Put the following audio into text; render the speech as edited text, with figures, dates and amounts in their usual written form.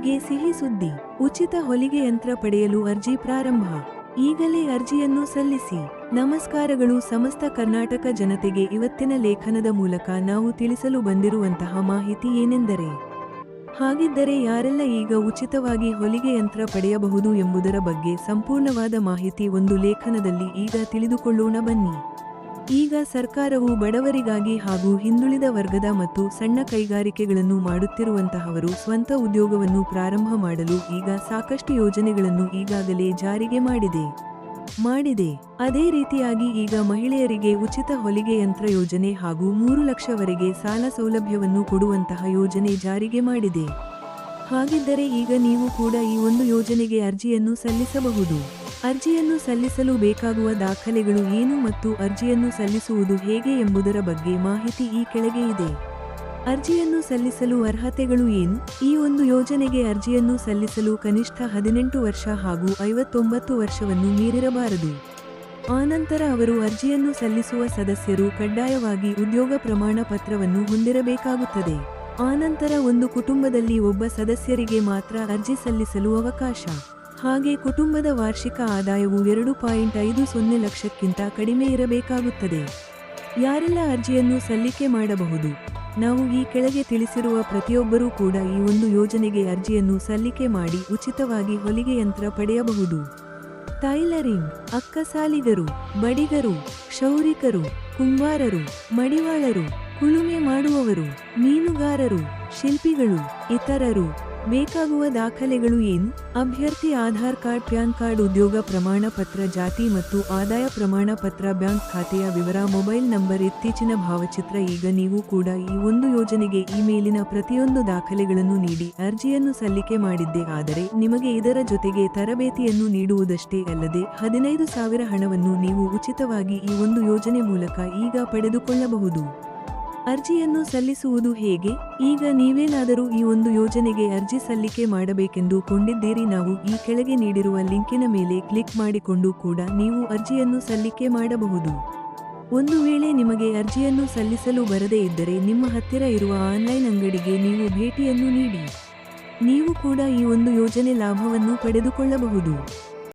ರೈತರಿಗೆ ಸಿಹಿ ಸುದ್ದಿ. ಉಚಿತ ಹೊಲಿಗೆ ಯಂತ್ರ ಪಡೆಯಲು ಅರ್ಜಿ ಪ್ರಾರಂಭ. ಈಗಲೇ ಅರ್ಜಿಯನ್ನು ಸಲ್ಲಿಸಿ. ನಮಸ್ಕಾರಗಳು ಸಮಸ್ತ ಕರ್ನಾಟಕ ಜನತೆಗೆ. ಇವತ್ತಿನ ಲೇಖನದ ಮೂಲಕ ನಾವು ತಿಳಿಸಲು ಬಂದಿರುವಂತಹ ಮಾಹಿತಿ ಏನೆಂದರೆ, ಹಾಗಿದ್ದರೆ ಯಾರೆಲ್ಲ ಈಗ ಉಚಿತವಾಗಿ ಹೊಲಿಗೆ ಯಂತ್ರ ಪಡೆಯಬಹುದು ಎಂಬುದರ ಬಗ್ಗೆ ಸಂಪೂರ್ಣವಾದ ಮಾಹಿತಿ ಒಂದು ಲೇಖನದಲ್ಲಿ ಈಗ ತಿಳಿದುಕೊಳ್ಳೋಣ ಬನ್ನಿ. ಈಗ ಸರ್ಕಾರವು ಬಡವರಿಗಾಗಿ ಹಾಗೂ ಹಿಂದುಳಿದ ವರ್ಗದ ಮತ್ತು ಸಣ್ಣ ಕೈಗಾರಿಕೆಗಳನ್ನು ಮಾಡುತ್ತಿರುವಂತಹವರು ಸ್ವಂತ ಉದ್ಯೋಗವನ್ನು ಪ್ರಾರಂಭ ಮಾಡಲು ಈಗ ಸಾಕಷ್ಟು ಯೋಜನೆಗಳನ್ನು ಈಗಾಗಲೇ ಜಾರಿಗೆ ಮಾಡಿದೆ. ಅದೇ ರೀತಿಯಾಗಿ ಈಗ ಮಹಿಳೆಯರಿಗೆ ಉಚಿತ ಹೊಲಿಗೆ ಯಂತ್ರ ಯೋಜನೆ ಹಾಗೂ 3 ಲಕ್ಷವರೆಗೆ ಸಾಲ ಸೌಲಭ್ಯವನ್ನು ಕೊಡುವಂತಹ ಯೋಜನೆ ಜಾರಿಗೆ ಮಾಡಿದೆ. ಹಾಗಿದ್ದರೆ ಈಗ ನೀವು ಕೂಡ ಈ ಒಂದು ಯೋಜನೆಗೆ ಅರ್ಜಿಯನ್ನು ಸಲ್ಲಿಸಬಹುದು. ಅರ್ಜಿಯನ್ನು ಸಲ್ಲಿಸಲು ಬೇಕಾಗುವ ದಾಖಲೆಗಳು ಏನು ಮತ್ತು ಅರ್ಜಿಯನ್ನು ಸಲ್ಲಿಸುವುದು ಹೇಗೆ ಎಂಬುದರ ಬಗ್ಗೆ ಮಾಹಿತಿ ಈ ಕೆಳಗೆ ಇದೆ. ಅರ್ಜಿಯನ್ನು ಸಲ್ಲಿಸಲು ಅರ್ಹತೆಗಳು ಏನು? ಈ ಒಂದು ಯೋಜನೆಗೆ ಅರ್ಜಿಯನ್ನು ಸಲ್ಲಿಸಲು ಕನಿಷ್ಠ 18 ವರ್ಷ ಹಾಗೂ 59 ವರ್ಷವನ್ನು ಮೀರಿರಬಾರದು. ಆನಂತರ ಅವರು ಅರ್ಜಿಯನ್ನು ಸಲ್ಲಿಸುವ ಸದಸ್ಯರು ಕಡ್ಡಾಯವಾಗಿ ಉದ್ಯೋಗ ಪ್ರಮಾಣ ಪತ್ರವನ್ನು ಹೊಂದಿರಬೇಕಾಗುತ್ತದೆ. ಆನಂತರ ಒಂದು ಕುಟುಂಬದಲ್ಲಿ ಒಬ್ಬ ಸದಸ್ಯರಿಗೆ ಮಾತ್ರ ಅರ್ಜಿ ಸಲ್ಲಿಸಲು ಅವಕಾಶ. ಹಾಗೆ ಕುಟುಂಬದ ವಾರ್ಷಿಕ ಆದಾಯವು 2.50 ಲಕ್ಷಕ್ಕಿಂತ ಕಡಿಮೆ ಇರಬೇಕಾಗುತ್ತದೆ. ಯಾರೆಲ್ಲ ಅರ್ಜಿಯನ್ನು ಸಲ್ಲಿಕೆ ಮಾಡಬಹುದು? ನಾವು ಈ ಕೆಳಗೆ ತಿಳಿಸಿರುವ ಪ್ರತಿಯೊಬ್ಬರೂ ಕೂಡ ಈ ಒಂದು ಯೋಜನೆಗೆ ಅರ್ಜಿಯನ್ನು ಸಲ್ಲಿಕೆ ಮಾಡಿ ಉಚಿತವಾಗಿ ಹೊಲಿಗೆ ಯಂತ್ರ ಪಡೆಯಬಹುದು. ಟೈಲರಿಂಗ್, ಅಕ್ಕಸಾಲಿಗರು, ಬಡಿಗರು, ಕ್ಷೌರಿಕರು, ಕುಂಬಾರರು, ಮಡಿವಾಳರು, ಕುಲುಮೆ ಮಾಡುವವರು, ಮೀನುಗಾರರು, ಶಿಲ್ಪಿಗಳು, ಇತರರು. ಬೇಕಾಗುವ ದಾಖಲೆಗಳು ಏನು? ಅಭ್ಯರ್ಥಿ ಆಧಾರ್ ಕಾರ್ಡ್, ಪ್ಯಾನ್ ಕಾರ್ಡ್, ಉದ್ಯೋಗ ಪ್ರಮಾಣ ಪತ್ರ, ಜಾತಿ ಮತ್ತು ಆದಾಯ ಪ್ರಮಾಣ ಪತ್ರ, ಬ್ಯಾಂಕ್ ಖಾತೆಯ ವಿವರ, ಮೊಬೈಲ್ ನಂಬರ್, ಇತ್ತೀಚಿನ ಭಾವಚಿತ್ರ. ಈಗ ನೀವು ಕೂಡ ಈ ಒಂದು ಯೋಜನೆಗೆ ಈ ಮೇಲಿನ ಪ್ರತಿಯೊಂದು ದಾಖಲೆಗಳನ್ನು ನೀಡಿ ಅರ್ಜಿಯನ್ನು ಸಲ್ಲಿಕೆ ಮಾಡಿದ್ದೇ ಆದರೆ ನಿಮಗೆ ಇದರ ಜೊತೆಗೆ ತರಬೇತಿಯನ್ನು ನೀಡುವುದಷ್ಟೇ ಅಲ್ಲದೆ 15,000 ಹಣವನ್ನು ನೀವು ಉಚಿತವಾಗಿ ಈ ಒಂದು ಯೋಜನೆ ಮೂಲಕ ಈಗ ಪಡೆದುಕೊಳ್ಳಬಹುದು. ಅರ್ಜಿಯನ್ನು ಸಲ್ಲಿಸುವುದು ಹೇಗೆ? ಈಗ ನೀವೇನಾದರೂ ಈ ಒಂದು ಯೋಜನೆಗೆ ಅರ್ಜಿ ಸಲ್ಲಿಕೆ ಮಾಡಬೇಕೆಂದು ಕೊಂಡಿದ್ದೀರಿ, ನಾವು ಈ ಕೆಳಗೆ ನೀಡಿರುವ ಲಿಂಕಿನ ಮೇಲೆ ಕ್ಲಿಕ್ ಮಾಡಿಕೊಂಡು ಕೂಡ ನೀವು ಅರ್ಜಿಯನ್ನು ಸಲ್ಲಿಕೆ ಮಾಡಬಹುದು. ಒಂದು ವೇಳೆ ನಿಮಗೆ ಅರ್ಜಿಯನ್ನು ಸಲ್ಲಿಸಲು ಬರದೇ ಇದ್ದರೆ ನಿಮ್ಮ ಹತ್ತಿರ ಇರುವ ಆನ್ಲೈನ್ ಅಂಗಡಿಗೆ ನೀವು ಭೇಟಿಯನ್ನು ನೀಡಿ ನೀವು ಕೂಡ ಈ ಒಂದು ಯೋಜನೆ ಲಾಭವನ್ನು ಪಡೆದುಕೊಳ್ಳಬಹುದು.